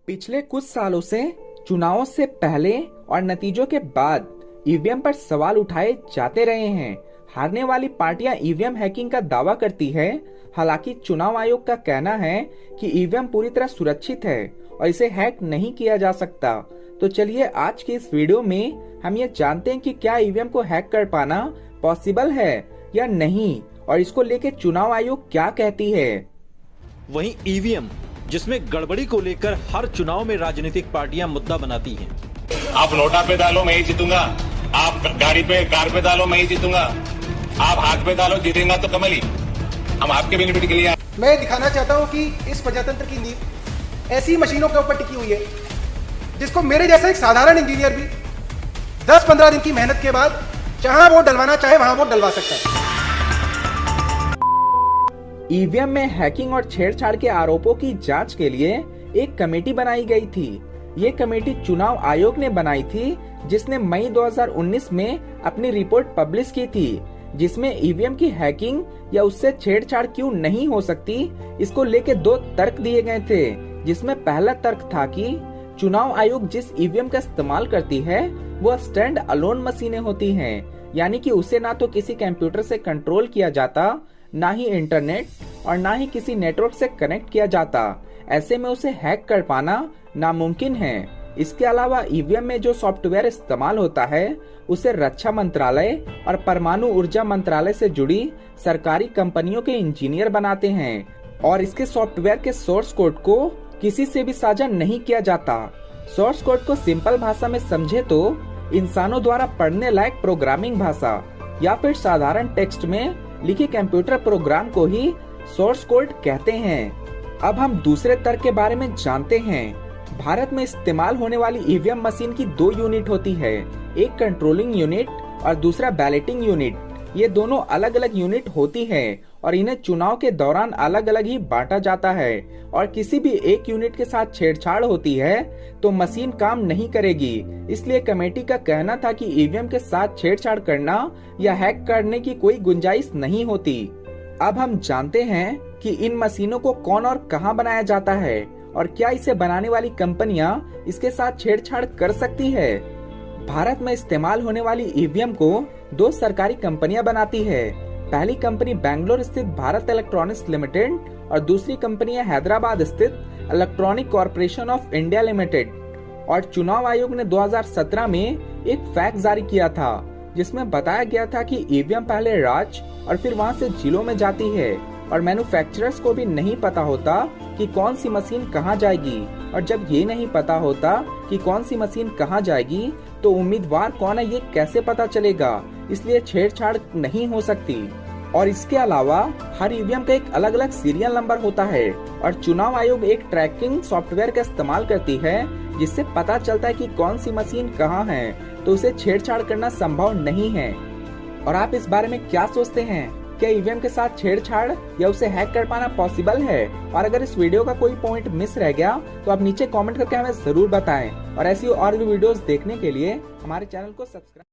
पिछले कुछ सालों से चुनावों से पहले और नतीजों के बाद ईवीएम पर सवाल उठाए जाते रहे हैं। हारने वाली पार्टियां ईवीएम हैकिंग का दावा करती है। हालांकि चुनाव आयोग का कहना है कि ईवीएम पूरी तरह सुरक्षित है और इसे हैक नहीं किया जा सकता। तो चलिए आज की इस वीडियो में हम ये जानते हैं कि क्या ईवीएम को हैक कर पाना पॉसिबल है या नहीं, और इसको लेकर चुनाव आयोग क्या कहती है। वहीं ईवीएम जिसमें गड़बड़ी को लेकर हर चुनाव में राजनीतिक पार्टियां मुद्दा बनाती हैं। आप नोटा पे डालो मैं ही जीतूंगा, आप गाड़ी पे कार पे डालो मैं ही जीतूंगा, आप हाथ पे डालो जीतेगा तो कमल ही। हम आपके बेनिफिट के लिए मैं दिखाना चाहता हूं कि इस प्रजातंत्र की नींव ऐसी मशीनों के ऊपर टिकी हुई है जिसको मेरे जैसा एक साधारण इंजीनियर भी 10-15 दिन की मेहनत के बाद जहां वोट डलवाना चाहे वहां वोट डलवा सकता है। ईवीएम में हैकिंग और छेड़छाड़ के आरोपों की जांच के लिए एक कमेटी बनाई गई थी। ये कमेटी चुनाव आयोग ने बनाई थी, जिसने मई 2019 में अपनी रिपोर्ट पब्लिश की थी, जिसमें ईवीएम की हैकिंग या उससे छेड़छाड़ क्यों नहीं हो सकती, इसको लेके 2 तर्क दिए गए थे। जिसमें पहला तर्क था कि चुनाव आयोग जिस ईवीएम का इस्तेमाल करती है वो स्टैंड अलोन मशीनें होती हैं, यानी कि उसे ना तो किसी कंप्यूटर से कंट्रोल किया जाता, ना ही इंटरनेट और ना ही किसी नेटवर्क से कनेक्ट किया जाता। ऐसे में उसे हैक कर पाना नामुमकिन है। इसके अलावा ईवीएम में जो सॉफ्टवेयर इस्तेमाल होता है उसे रक्षा मंत्रालय और परमाणु ऊर्जा मंत्रालय से जुड़ी सरकारी कंपनियों के इंजीनियर बनाते हैं, और इसके सॉफ्टवेयर के सोर्स कोड को किसी से भी साझा नहीं किया जाता। सोर्स कोड को सिंपल भाषा में समझे तो इंसानों द्वारा पढ़ने लायक प्रोग्रामिंग भाषा या फिर साधारण टेक्स्ट में लिखे कंप्यूटर प्रोग्राम को ही सोर्स कोड कहते हैं। अब हम दूसरे तर्क के बारे में जानते हैं। भारत में इस्तेमाल होने वाली ईवीएम मशीन की 2 यूनिट होती है, एक कंट्रोलिंग यूनिट और दूसरा बैलेटिंग यूनिट। ये दोनों अलग अलग यूनिट होती है और इन्हें चुनाव के दौरान अलग अलग ही बांटा जाता है, और किसी भी एक यूनिट के साथ छेड़छाड़ होती है तो मशीन काम नहीं करेगी। इसलिए कमेटी का कहना था कि ईवीएम के साथ छेड़छाड़ करना या हैक करने की कोई गुंजाइश नहीं होती। अब हम जानते हैं कि इन मशीनों को कौन और कहां बनाया जाता है, और क्या इसे बनाने वाली कंपनियां इसके साथ छेड़छाड़ कर सकती है। भारत में इस्तेमाल होने वाली ईवीएम को 2 सरकारी कंपनियां बनाती है। पहली कंपनी बेंगलोर स्थित भारत इलेक्ट्रॉनिक्स लिमिटेड और दूसरी कंपनी है हैदराबाद स्थित electronic corporation of India limited. और चुनाव आयोग ने 2017 में एक फैक्ट जारी किया था, जिसमें बताया गया था कि ईवीएम पहले राज्य और फिर वहां से जिलों में जाती है, और मैन्युफैक्चरर्स को भी नहीं पता होता कि कौन सी मशीन कहां जाएगी। और जब ये नहीं पता होता कि कौन सी मशीन कहां जाएगी तो उम्मीदवार कौन है ये कैसे पता चलेगा। इसलिए छेड़छाड़ नहीं हो सकती। और इसके अलावा हर ईवीएम का एक अलग अलग सीरियल नंबर होता है, और चुनाव आयोग एक ट्रैकिंग सॉफ्टवेयर का इस्तेमाल करती है, जिससे पता चलता है कि कौन सी मशीन कहां है, तो उसे छेड़छाड़ करना संभव नहीं है। और आप इस बारे में क्या सोचते हैं? क्या ईवीएम के साथ छेड़छाड़ या उसे हैक कर पाना पॉसिबल है? और अगर इस वीडियो का कोई पॉइंट मिस रह गया तो आप नीचे कमेंट करके हमें जरूर बताएं, और ऐसी और भी वीडियोस देखने के लिए हमारे चैनल को सब्सक्राइब